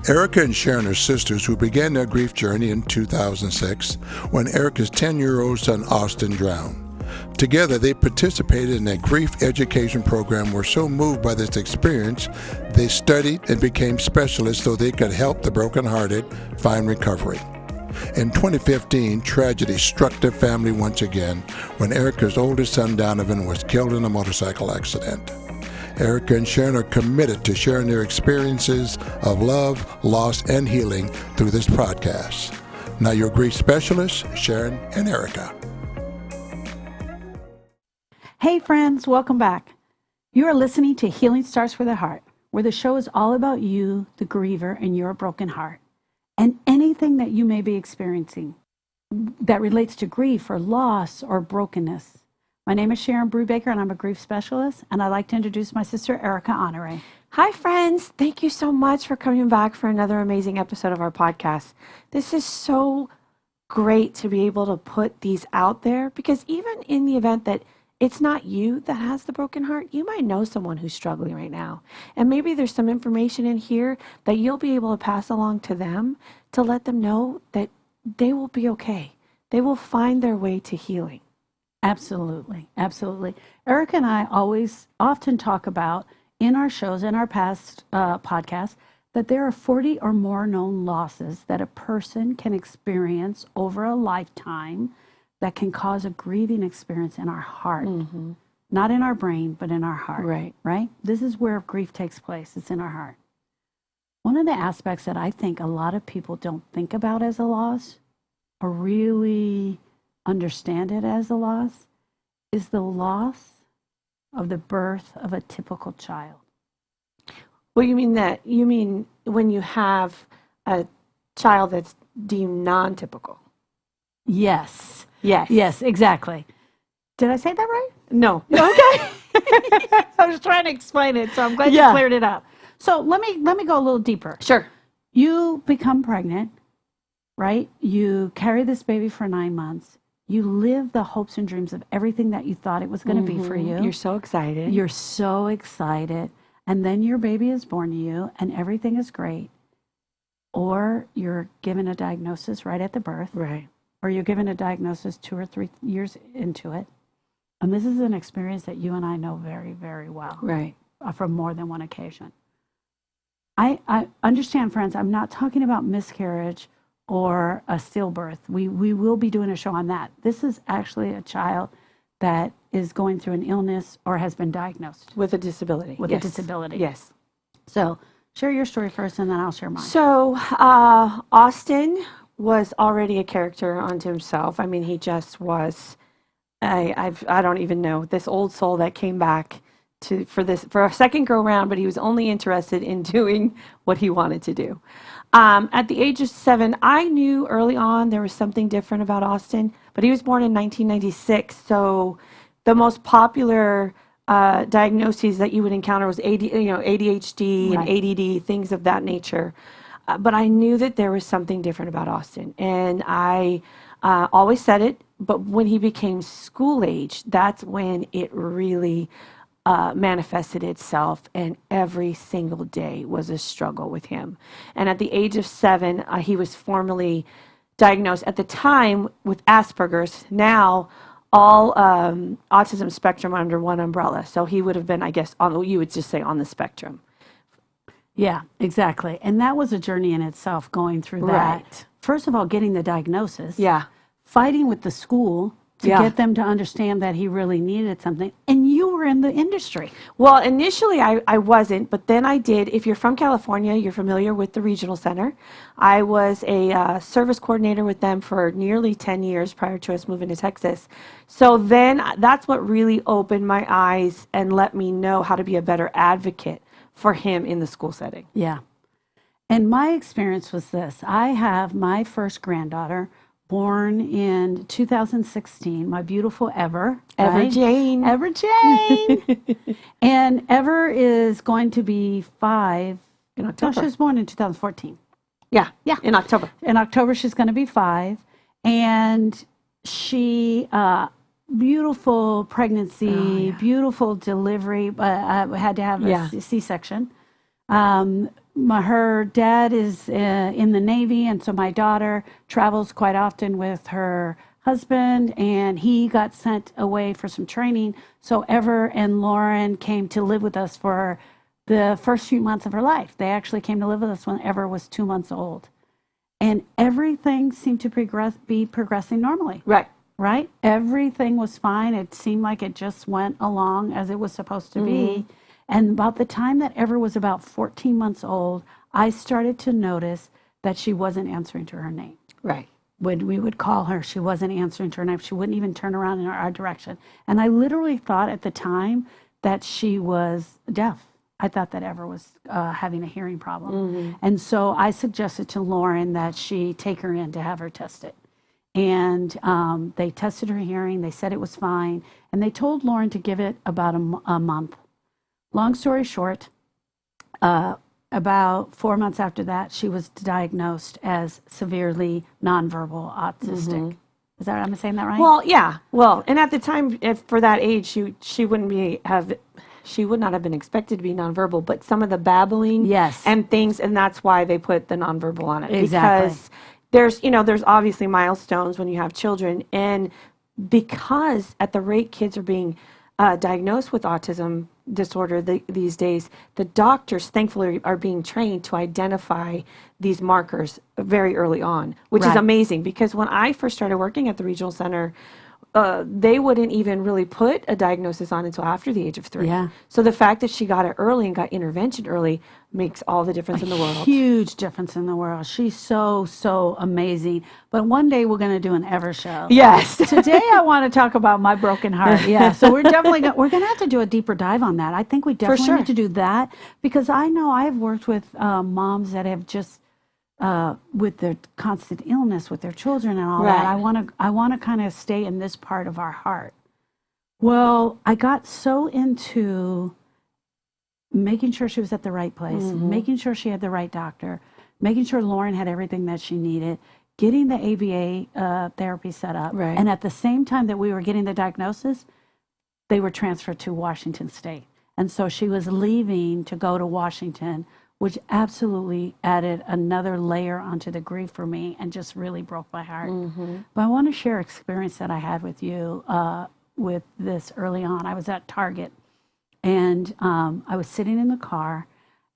Erica and Sharon are sisters who began their grief journey in 2006 when Erica's 10-year-old son Austin drowned. Together, they participated in a grief education program, were so moved by this experience, they studied and became specialists so they could help the brokenhearted find recovery. In 2015, tragedy struck their family once again when Erica's oldest son, Donovan, was killed in a motorcycle accident. Erica and Sharon are committed to sharing their experiences of love, loss, and healing through this podcast. Now your grief specialists, Sharon and Erica. Hey friends, welcome back. You are listening to Healing Starts with the Heart, where the show is all about you, the griever, and your broken heart, and anything that you may be experiencing that relates to grief or loss or brokenness. My name is Sharon Brubaker, and I'm a grief specialist, and I'd like to introduce my sister, Erica Honore. Hi, friends. Thank you so much for coming back for another amazing episode of our podcast. This is so great to be able to put these out there, because even in the event that it's not you that has the broken heart, you might know someone who's struggling right now. And maybe there's some information in here that you'll be able to pass along to them to let them know that they will be okay. They will find their way to healing. Absolutely, absolutely. Erica and I often talk about in our shows, in our past podcasts, that there are 40 or more known losses that a person can experience over a lifetime that can cause a grieving experience in our heart. Mm-hmm. Not in our brain, but in our heart. Right? This is where grief takes place. It's in our heart. One of the aspects that I think a lot of people don't think about as a loss or really understand it as a loss is the loss of the birth of a typical child. Well, you mean when you have a child that's deemed non-typical? Yes, exactly. Did I say that right? No. Okay. I was trying to explain it, so I'm glad you cleared it up. So let me go a little deeper. Sure. You become pregnant, right? You carry this baby for 9 months. You live the hopes and dreams of everything that you thought it was going to be for you. You're so excited. You're so excited. And then your baby is born to you and everything is great. Or you're given a diagnosis right at the birth. Right. Or you're given a diagnosis 2 or 3 years into it. And this is an experience that you and I know very, very well. Right. From more than one occasion. I understand, friends, I'm not talking about miscarriage or a stillbirth. We will be doing a show on that. This is actually a child that is going through an illness or has been diagnosed. With a disability. A disability. Yes. So share your story first and then I'll share mine. So Austin was already a character unto himself. I mean, he just was, I don't even know, this old soul that came back for a second go round, but he was only interested in doing what he wanted to do. At the age of 7, I knew early on there was something different about Austin, but he was born in 1996. So the most popular diagnoses that you would encounter was ADHD and ADD, things of that nature. But I knew that there was something different about Austin, and I always said it. But when he became school age, that's when it really manifested itself, and every single day was a struggle with him. And at the age of 7, he was formally diagnosed at the time with Asperger's. Now, all autism spectrum under one umbrella. So he would have been, I guess, you would just say on the spectrum. Yeah, exactly. And that was a journey in itself, going through that. Right. First of all, getting the diagnosis. Yeah. Fighting with the school to get them to understand that he really needed something. And you were in the industry. Well, initially I wasn't, but then I did. If you're from California, you're familiar with the regional center. I was a service coordinator with them for nearly 10 years prior to us moving to Texas. So then that's what really opened my eyes and let me know how to be a better advocate for him in the school setting. Yeah. And my experience was this. I have my first granddaughter born in 2016, my beautiful Ever. Ever Jane. Ever Jane. And Ever is going to be 5. In October. No, she was born in 2014. Yeah, in October. In October, she's going to be 5. And she, beautiful pregnancy, beautiful delivery. I had to have a C-section. her dad is in the Navy, and so my daughter travels quite often with her husband, and he got sent away for some training. So Ever and Lauren came to live with us for the first few months of her life. They actually came to live with us when Ever was 2 months old. And everything seemed to be progressing normally. Right. Right? Everything was fine. It seemed like it just went along as it was supposed to be. And about the time that Ever was about 14 months old, I started to notice that she wasn't answering to her name. Right. When we would call her, she wasn't answering to her name. She wouldn't even turn around in our direction. And I literally thought at the time that she was deaf. I thought that Ever was having a hearing problem. And so I suggested to Lauren that she take her in to have her tested. And they tested her hearing. They said it was fine. And they told Lauren to give it about a month. Long story short, about 4 months after that, she was diagnosed as severely nonverbal autistic. Is that, am I saying that right? Well, yeah. Well, and at the time, if for that age, she would not have been expected to be nonverbal, but some of the babbling and things, and that's why they put the nonverbal on it. Exactly. Because there's obviously milestones when you have children, and because at the rate kids are being diagnosed with autism disorder these days, the doctors thankfully are being trained to identify these markers very early on, which is amazing, because when I first started working at the regional center, they wouldn't even really put a diagnosis on until after the age of 3. Yeah. So the fact that she got it early and got intervention early makes all the difference in the world. Huge difference in the world. She's so amazing. But one day we're going to do an Ever show. Yes. Today I want to talk about my broken heart. Yeah. So we're definitely we're going to have to do a deeper dive on that. I think we definitely need to do that, because I know I've worked with moms that have just with their constant illness with their children and all that. I want to kind of stay in this part of our heart. Well, I got so into making sure she was at the right place, making sure she had the right doctor, making sure Lauren had everything that she needed, getting the ABA therapy set up. Right. And at the same time that we were getting the diagnosis, they were transferred to Washington State. And so she was leaving to go to Washington, which absolutely added another layer onto the grief for me and just really broke my heart. But I want to share experience that I had with you with this early on. I was at Target, and I was sitting in the car,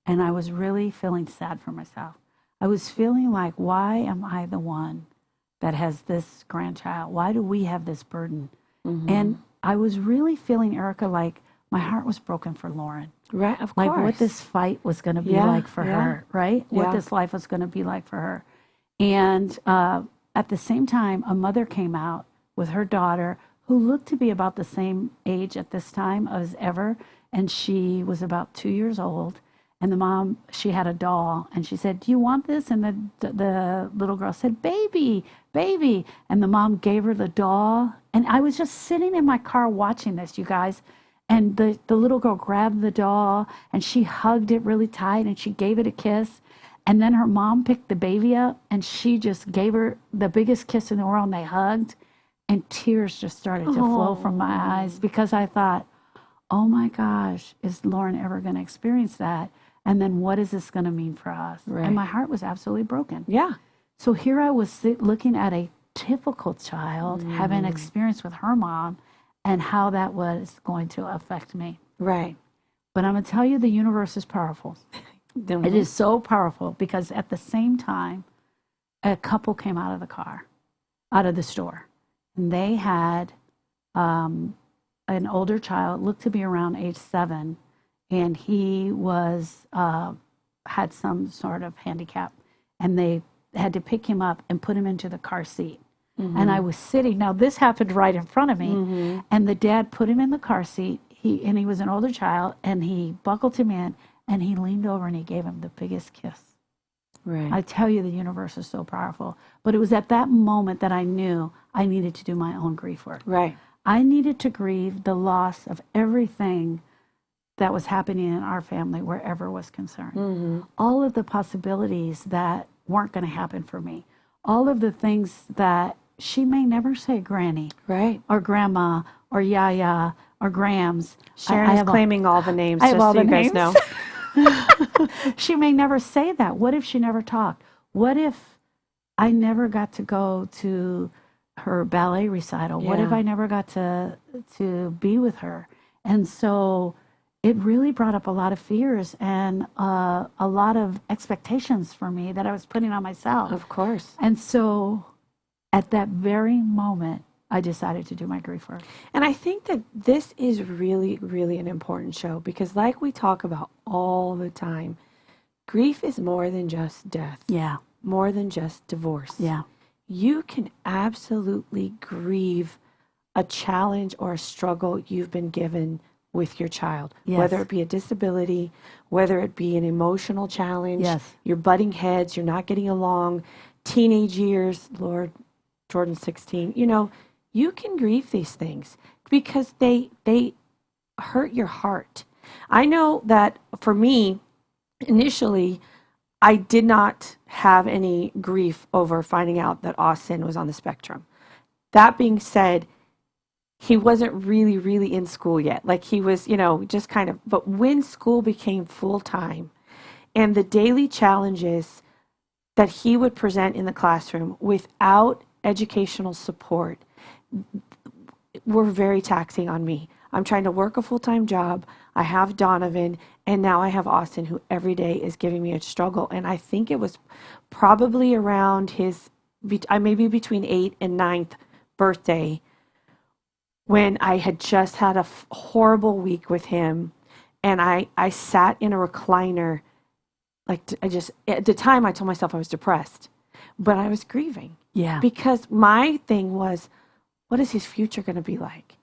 and I was really feeling sad for myself. I was feeling like, why am I the one that has this grandchild? Why do we have this burden? And I was really feeling, Erica, like my heart was broken for Lauren. Right, of course. Like what this fight was going to be like for her, right? What this life was going to be like for her. And at the same time, a mother came out with her daughter who looked to be about the same age at this time as Ever. And she was about 2 years old. And the mom, she had a doll, and she said, "Do you want this?" And the little girl said, "Baby, baby." And the mom gave her the doll. And I was just sitting in my car watching this, you guys. And the little girl grabbed the doll, and she hugged it really tight, and she gave it a kiss. And then her mom picked the baby up, and she just gave her the biggest kiss in the world, and they hugged. And tears just started to flow from my eyes, because I thought, oh my gosh, is Lauren ever going to experience that? And then what is this going to mean for us? Right. And my heart was absolutely broken. Yeah. So here I was looking at a typical child having an experience with her mom, and how that was going to affect me. Right. But I'm going to tell you, the universe is powerful. It is so powerful, because at the same time, a couple came out of the store. And they had an older child, looked to be around age 7, and he was had some sort of handicap. And they had to pick him up and put him into the car seat. And I was sitting, now this happened right in front of me, and the dad put him in the car seat, and he was an older child, and he buckled him in, and he leaned over and he gave him the biggest kiss. Right. I tell you, the universe is so powerful. But it was at that moment that I knew I needed to do my own grief work. Right. I needed to grieve the loss of everything that was happening in our family wherever was concerned. All of the possibilities that weren't going to happen for me. All of the things that she may never say Granny, Right. or Grandma, or Yaya, or Grams. Sharon is claiming all the names, I have just all so the you guys names. know. She may never say that. What if she never talked? What if I never got to go to her ballet recital? What if Yeah. I never got to be with her? And so it really brought up a lot of fears and a lot of expectations for me that I was putting on myself. Of course. And so at that very moment, I decided to do my grief work. And I think that this is really, really an important show because, like we talk about all the time, grief is more than just death, Yeah. more than just divorce. Yeah. You can absolutely grieve a challenge or a struggle you've been given with your child, Yes. whether it be a disability, whether it be an emotional challenge, Yes. you're butting heads, you're not getting along, teenage years, Lord, Jordan's 16, you can grieve these things because they hurt your heart. I know that for me, initially, I did not have any grief over finding out that Austin was on the spectrum. That being said, he wasn't really, really in school yet. Like he was, just kind of, but when school became full time and the daily challenges that he would present in the classroom without educational support were very taxing on me. I'm trying to work a full-time job. I have Donovan, and now I have Austin, who every day is giving me a struggle. And I think it was probably around his, maybe between 8th and 9th birthday, when I had just had a horrible week with him, and I sat in a recliner. At the time, I told myself I was depressed, but I was grieving. Yeah. Because my thing was, what is his future going to be like?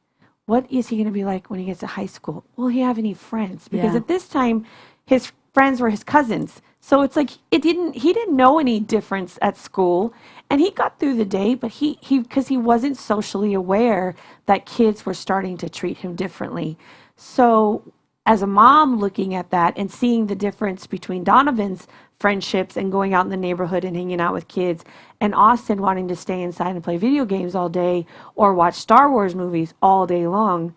What is he going to be like when he gets to high school? Will he have any friends? Because Yeah. at this time, his friends were his cousins. So it's like he didn't know any difference at school, and he got through the day, but because he wasn't socially aware that kids were starting to treat him differently. So as a mom looking at that and seeing the difference between Donovan's friendships and going out in the neighborhood and hanging out with kids, and Austin wanting to stay inside and play video games all day or watch Star Wars movies all day long,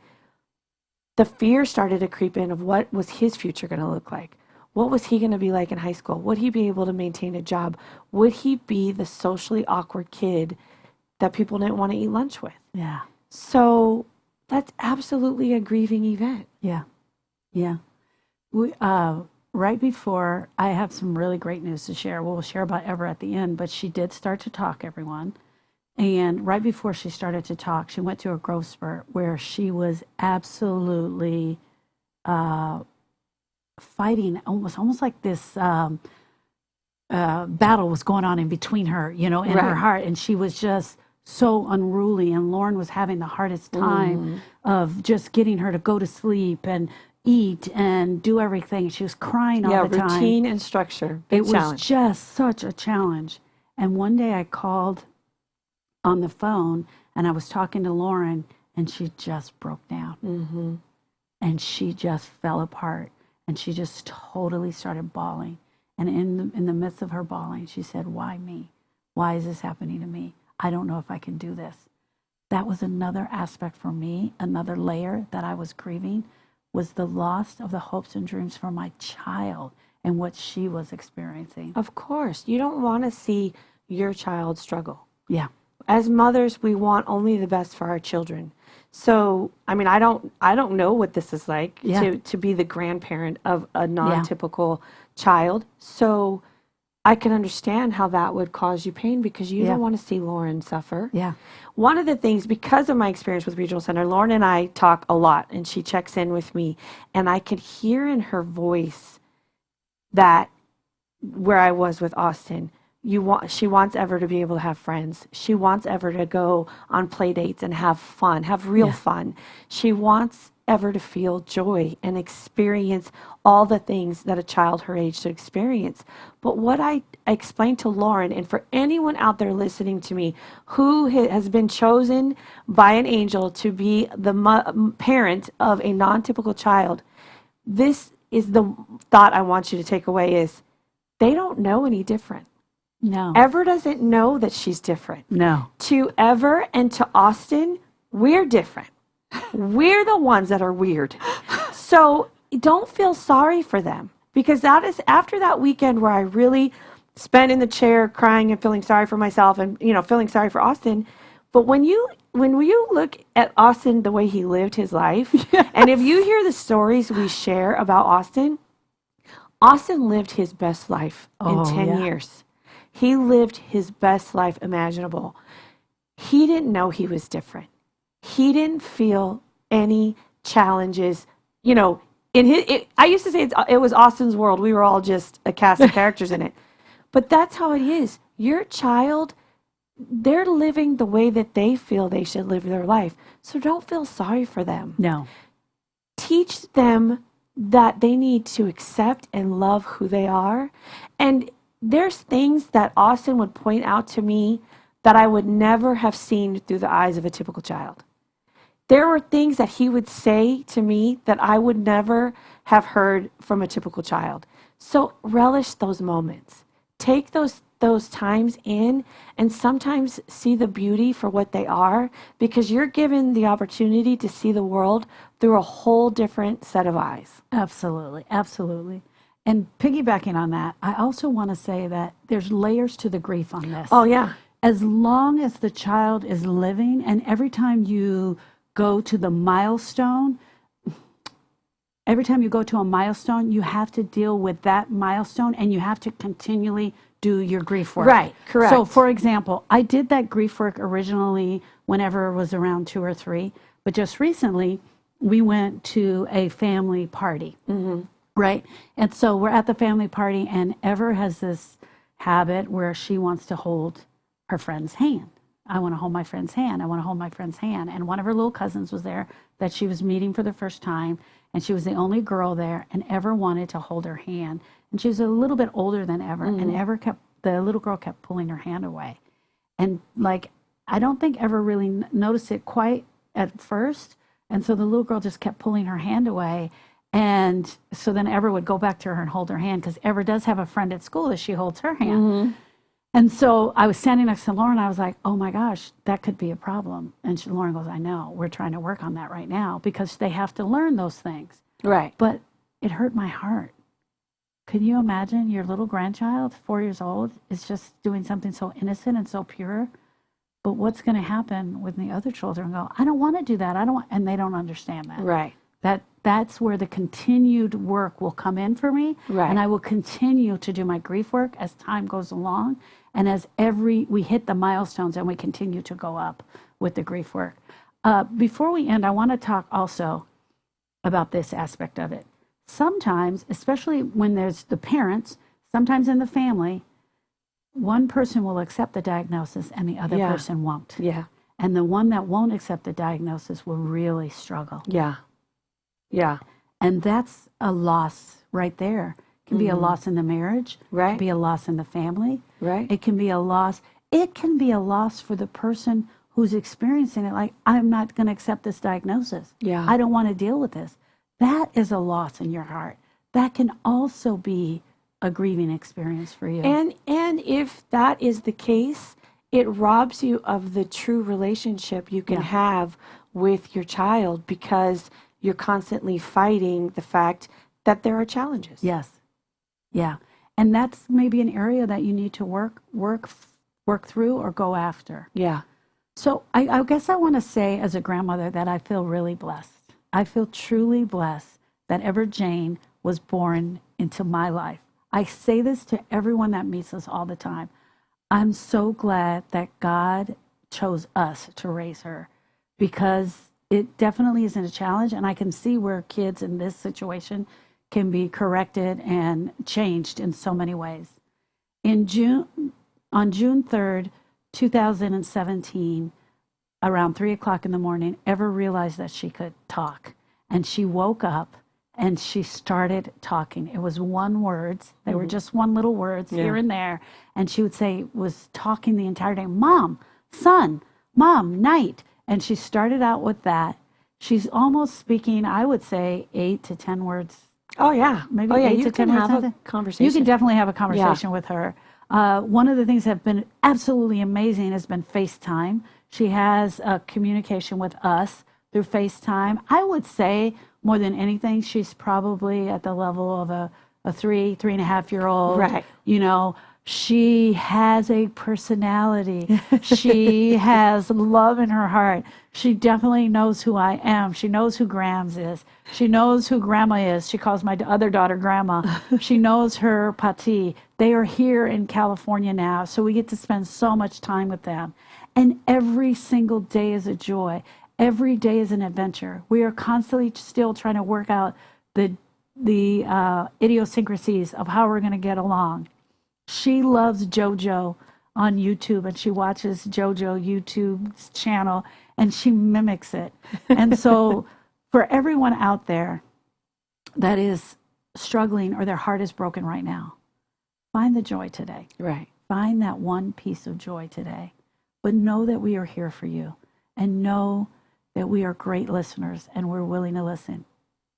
the fear started to creep in of what was his future going to look like. What was he going to be like in high school? Would he be able to maintain a job? Would he be the socially awkward kid that people didn't want to eat lunch with? Yeah. So that's absolutely a grieving event. Yeah. Yeah. We, right before, I have some really great news to share. We'll share about Ever at the end, but she did start to talk, everyone. And right before she started to talk, she went to a growth spurt where she was absolutely fighting, almost like this battle was going on in between her, in her heart. And she was just so unruly. And Lauren was having the hardest time of just getting her to go to sleep and eat and do everything. She was crying all the time. Yeah, routine and structure. Big challenge. Was just such a challenge. And one day I called on the phone and I was talking to Lauren, and she just broke down. Mm-hmm. And she just fell apart, and she just totally started bawling. And in the midst of her bawling, she said, "Why me? Why is this happening to me? I don't know if I can do this." That was another aspect for me, another layer that I was grieving, was the loss of the hopes and dreams for my child and what she was experiencing. Of course. You don't want to see your child struggle. Yeah. As mothers, we want only the best for our children. So, I mean, I don't know what this is like to be the grandparent of a non-typical child. So I can understand how that would cause you pain because you don't want to see Lauren suffer. Yeah. One of the things, because of my experience with Regional Center, Lauren and I talk a lot, and she checks in with me, and I could hear in her voice that where I was with Austin, she wants Ever to be able to have friends. She wants Ever to go on play dates and have fun, have real fun. She wants Ever to feel joy and experience all the things that a child her age should experience. But what I explained to Lauren, and for anyone out there listening to me who has been chosen by an angel to be the parent of a non-typical child, this is the thought I want you to take away is they don't know any different. No. Ever doesn't know that she's different. No. To Ever and to Austin, we're different. We're the ones that are weird. So don't feel sorry for them. because that is after that weekend where I really spent in the chair crying and feeling sorry for myself and, feeling sorry for Austin. But when you look at Austin, the way he lived his life, and if you hear the stories we share about Austin lived his best life in 10 years. He lived his best life imaginable. He didn't know he was different. He didn't feel any challenges, I used to say it was Austin's world. We were all just a cast of characters in it. But that's how it is. Your child, they're living the way that they feel they should live their life. So don't feel sorry for them. No. Teach them that they need to accept and love who they are. And there's things that Austin would point out to me that I would never have seen through the eyes of a typical child. There were things that he would say to me that I would never have heard from a typical child. So relish those moments. Take those times in and sometimes see the beauty for what they are, because you're given the opportunity to see the world through a whole different set of eyes. Absolutely. Absolutely. And piggybacking on that, I also want to say that there's layers to the grief on this. Oh, yeah. As long as the child is living, and every time you go to the milestone, you have to deal with that milestone, and you have to continually do your grief work. Right, correct. So, for example, I did that grief work originally whenever it was around 2 or 3, but just recently we went to a family party, right? And so we're at the family party, and Ever has this habit where she wants to hold her friend's hand. I want to hold my friend's hand. I want to hold my friend's hand. And one of her little cousins was there that she was meeting for the first time, and she was the only girl there, and Ever wanted to hold her hand. And she was a little bit older than Ever, and the little girl kept pulling her hand away. And I don't think Ever really noticed it quite at first. And so the little girl just kept pulling her hand away. And so then Ever would go back to her and hold her hand, because Ever does have a friend at school that she holds her hand. And so I was standing next to Lauren. I was like, oh my gosh, that could be a problem. And Lauren goes, I know, we're trying to work on that right now, because they have to learn those things. Right. But it hurt my heart. Could you imagine your little grandchild, 4 years old, is just doing something so innocent and so pure? But what's going to happen when the other children go, I don't want to do that. And they don't understand that. Right. That's where the continued work will come in for me. Right. And I will continue to do my grief work as time goes along. And as we hit the milestones and we continue to go up with the grief work. Before we end, I want to talk also about this aspect of it. Sometimes, especially when there's the parents, sometimes in the family, one person will accept the diagnosis and the other person won't. Yeah. And the one that won't accept the diagnosis will really struggle. Yeah. Yeah. And that's a loss right there. It can be a loss in the marriage. Right. It can be a loss in the family. Right. It can be a loss. It can be a loss for the person who's experiencing it. Like, I'm not going to accept this diagnosis. Yeah. I don't want to deal with this. That is a loss in your heart. That can also be a grieving experience for you. And if that is the case, it robs you of the true relationship you can have with your child, because you're constantly fighting the fact that there are challenges. Yes. Yeah. And that's maybe an area that you need to work through or go after. Yeah. So I guess I want to say, as a grandmother, that I feel really blessed. I feel truly blessed that Ever Jane was born into my life. I say this to everyone that meets us all the time. I'm so glad that God chose us to raise her, because it definitely isn't a challenge. And I can see where kids in this situation can be corrected and changed in so many ways. On June 3rd, 2017, around 3 o'clock in the morning, Ever realized that she could talk. And she woke up and she started talking. It was one words. They were just one little words here and there. And she would say, was talking the entire day, Mom, son, Mom, night. And she started out with that. She's almost speaking, I would say, 8 to 10 words. Oh, yeah. Maybe you 8 to 10 can words. have a conversation. You can definitely have a conversation with her. One of the things that have been absolutely amazing has been FaceTime. She has a communication with us through FaceTime. I would say more than anything, she's probably at the level of a a 3.5-year-old. Right. She has a personality. She has love in her heart. She definitely knows who I am. She knows who Grams is. She knows who Grandma is. She calls my other daughter Grandma. She knows her Pati. They are here in California now, so we get to spend so much time with them. And every single day is a joy. Every day is an adventure. We are constantly still trying to work out the idiosyncrasies of how we're going to get along. She loves JoJo on YouTube, and she watches JoJo YouTube's channel, and she mimics it. And so for everyone out there that is struggling or their heart is broken right now, find the joy today. Right. Find that one piece of joy today. But know that we are here for you, and know that we are great listeners and we're willing to listen.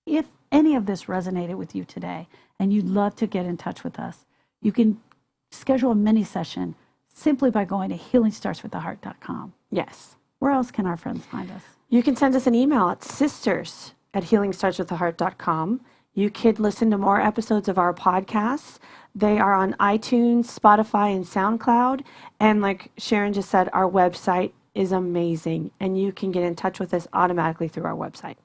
If any of this resonated with you today and you'd love to get in touch with us, you can schedule a mini session simply by going to healingstartswiththeheart.com. Yes. Where else can our friends find us? You can send us an email at sisters@healingstartswiththeheart.com. You could listen to more episodes of our podcasts. They are on iTunes, Spotify, and SoundCloud. And like Sharon just said, our website is amazing, and you can get in touch with us automatically through our website.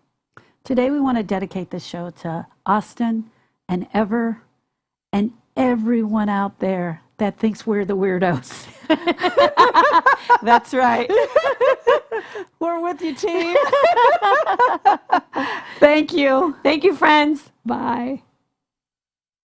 Today we want to dedicate this show to Austin and Ever and everyone out there that thinks we're the weirdos. That's right. We're with you, team. Thank you. Thank you, friends. Bye.